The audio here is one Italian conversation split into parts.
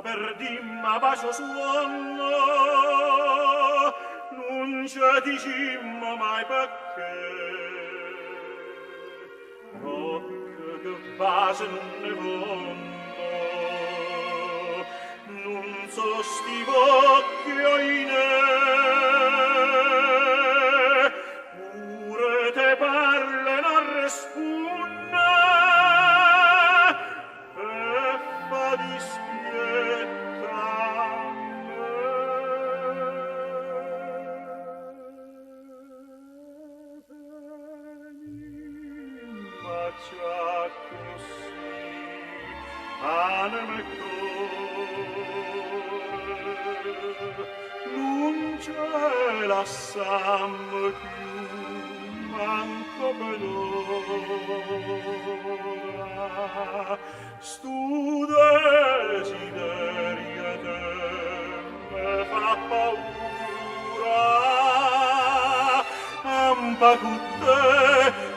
perdimma bacio suono, non c'è dicimmo mai perché. Occhio che base non ne vondo, non so sti occhio in pure te parle non risponde e fa dispietta ma c'ha così anima e cuore non c'è la samma più manco per ora stu desiderio te me fa paura ampa con te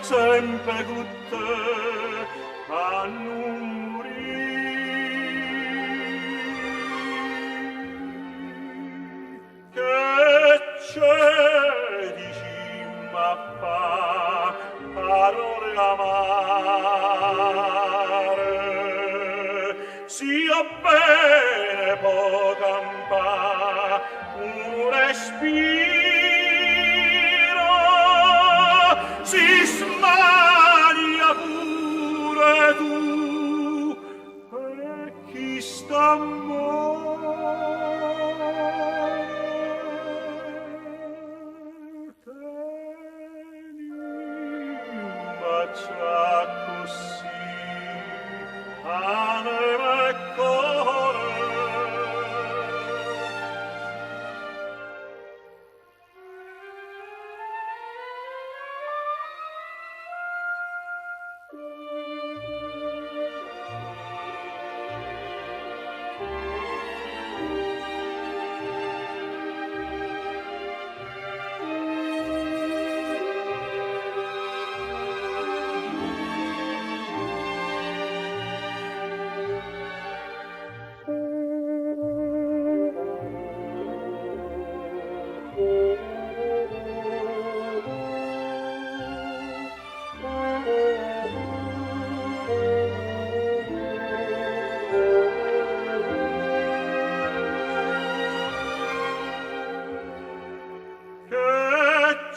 sempre con te a non morire che c'è fa parole amare sia bene può campà un respiro si smania pure tu e chi sta c'ha così anima e cuore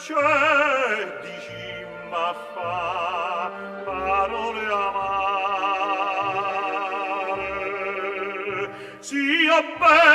c'è dicimma fa parole amare sia bene